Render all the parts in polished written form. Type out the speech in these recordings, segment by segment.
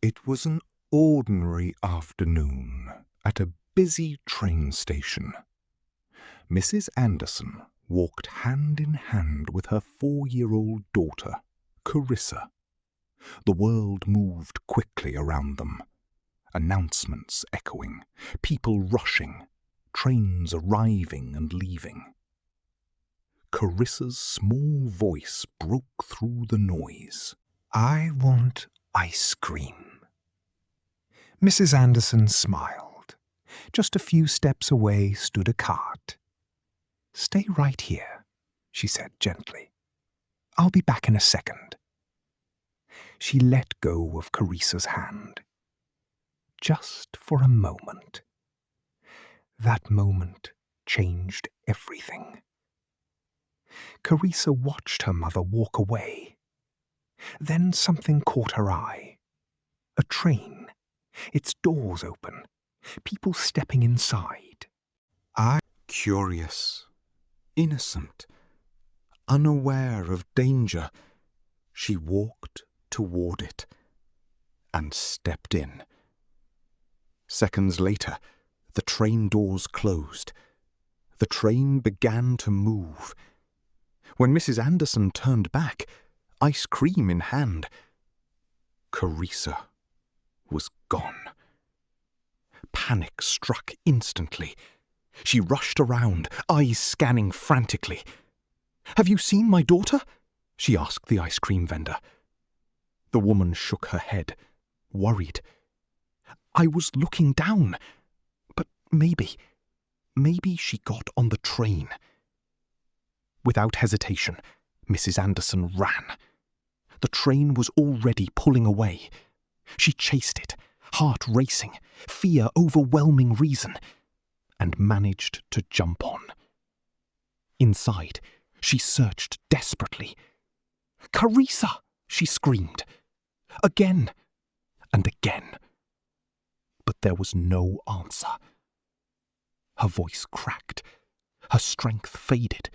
It was an ordinary afternoon at a busy train station. Mrs. Anderson walked hand in hand with her 4-year-old daughter, Charisa. The world moved quickly around them. Announcements echoing, people rushing, trains arriving and leaving. Charisa's small voice broke through the noise. "I want ice cream." Mrs. Anderson smiled. Just a few steps away stood a cart. "Stay right here," she said gently. "I'll be back in a second." She let go of Charisa's hand. Just for a moment. That moment changed everything. Charisa watched her mother walk away. Then something caught her eye. A train, its doors open, people stepping inside. Curious, innocent, unaware of danger, she walked toward it and stepped in. Seconds later, the train doors closed. The train began to move. When Mrs. Anderson turned back, ice cream in hand, Charisa was gone. Panic struck instantly. She rushed around, eyes scanning frantically. "Have you seen my daughter?" she asked the ice cream vendor. The woman shook her head, worried. "I was looking down, but maybe she got on the train." Without hesitation, Mrs. Anderson ran. The train was already pulling away. She chased it, heart racing, fear overwhelming reason, and managed to jump on. Inside, she searched desperately. "Charisa!" she screamed. Again and again. But there was no answer. Her voice cracked, her strength faded,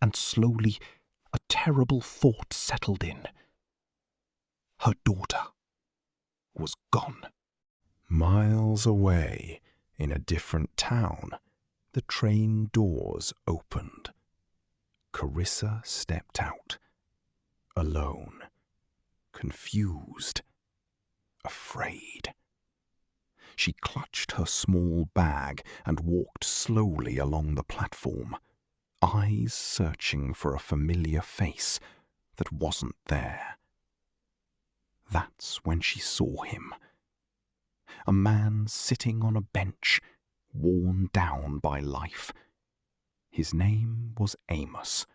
and slowly a terrible thought settled in. Her daughter was gone. Miles away, in a different town, the train doors opened. Charisa stepped out, alone, confused, afraid. She clutched her small bag and walked slowly along the platform, eyes searching for a familiar face that wasn't there. That's when she saw him. A man sitting on a bench, worn down by life. His name was Amos.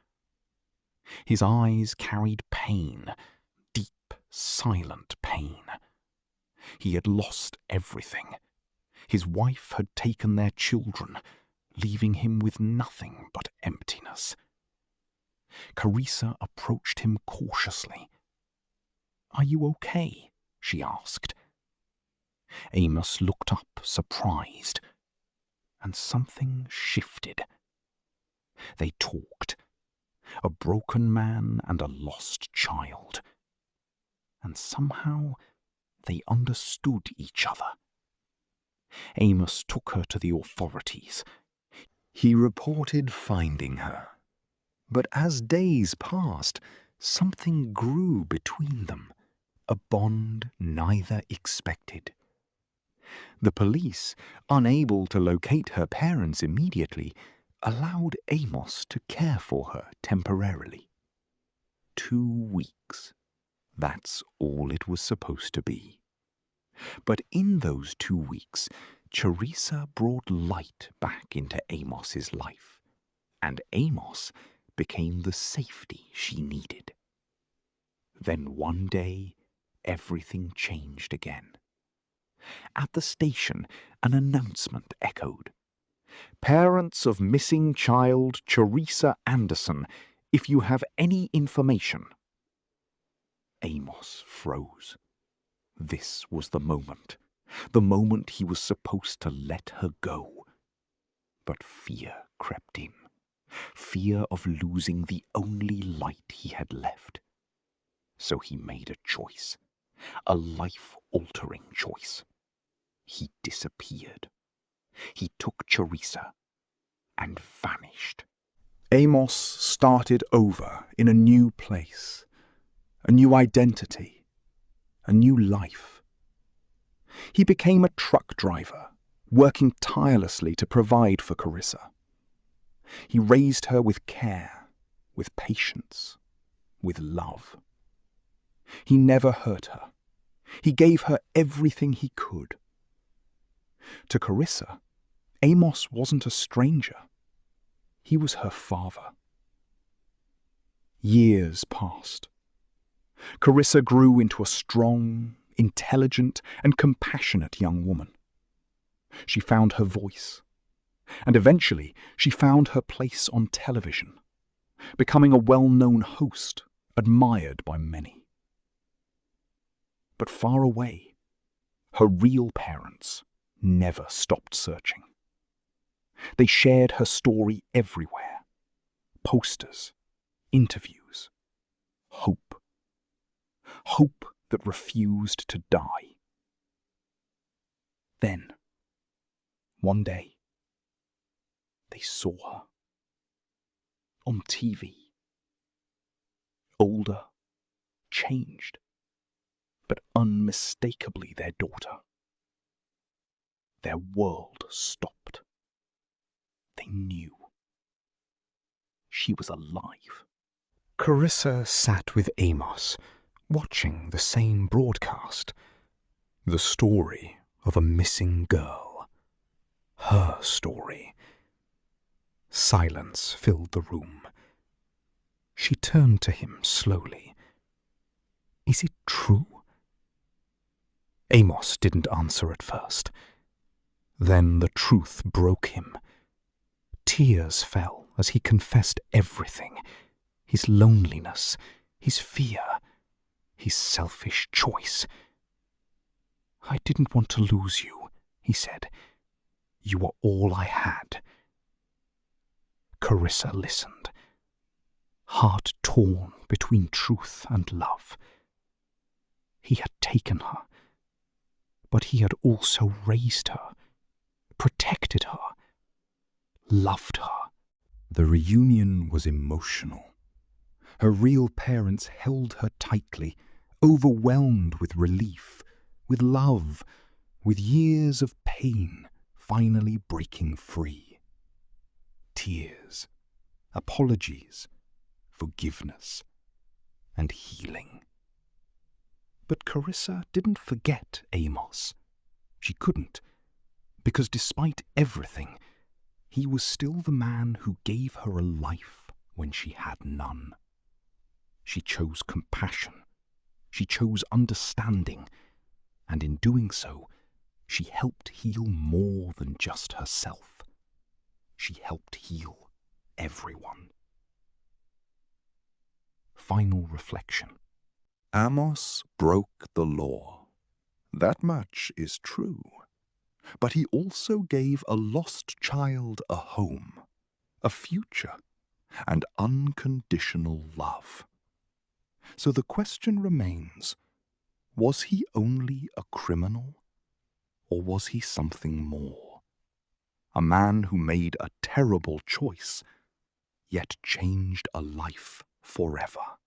His eyes carried pain, deep, silent pain. He had lost everything. His wife had taken their children, leaving him with nothing but emptiness. Charisa approached him cautiously. "Are you okay?" she asked. Amos looked up, surprised, and something shifted. They talked. A broken man and a lost child. And somehow they understood each other. Amos took her to the authorities. He reported finding her. But as days passed, something grew between them, a bond neither expected. The police, unable to locate her parents immediately, allowed Amos to care for her temporarily. 2 weeks. That's all it was supposed to be. But in those 2 weeks, Charisa brought light back into Amos's life, and Amos became the safety she needed. Then one day, everything changed again. At the station, an announcement echoed. "Parents of missing child Charisa Anderson, if you have any information." Amos froze. This was the moment he was supposed to let her go. But fear crept in, fear of losing the only light he had left. So he made a choice. a life-altering choice. He disappeared. He took Charisa and vanished. Amos started over in a new place, a new identity, a new life. He became a truck driver, working tirelessly to provide for Charisa. He raised her with care, with patience, with love. He never hurt her. He gave her everything he could. To Charisa, Amos wasn't a stranger. He was her father. Years passed. Charisa grew into a strong, intelligent, and compassionate young woman. She found her voice, and eventually she found her place on television, becoming a well-known host, admired by many. But far away, her real parents never stopped searching. They shared her story everywhere. Posters, interviews, hope. Hope that refused to die. Then, one day, they saw her on TV. Older, changed, but unmistakably their daughter. Their world stopped. They knew. She was alive. Charisa sat with Amos, watching the same broadcast. The story of a missing girl. Her story. Silence filled the room. She turned to him slowly. "Is it true?" Amos didn't answer at first. Then the truth broke him. Tears fell as he confessed everything. His loneliness, his fear, his selfish choice. "I didn't want to lose you," he said. "You were all I had." Charisa listened, heart torn between truth and love. He had taken her, but he had also raised her, protected her, loved her. The reunion was emotional. Her real parents held her tightly, overwhelmed with relief, with love, with years of pain finally breaking free. Tears, apologies, forgiveness, and healing. But Charisa didn't forget Amos. She couldn't, because despite everything, he was still the man who gave her a life when she had none. She chose compassion. She chose understanding. And in doing so, she helped heal more than just herself. She helped heal everyone. Final reflection. Amos broke the law. That much is true. But he also gave a lost child a home, a future, and unconditional love. So the question remains, was he only a criminal, or was he something more? A man who made a terrible choice, yet changed a life forever.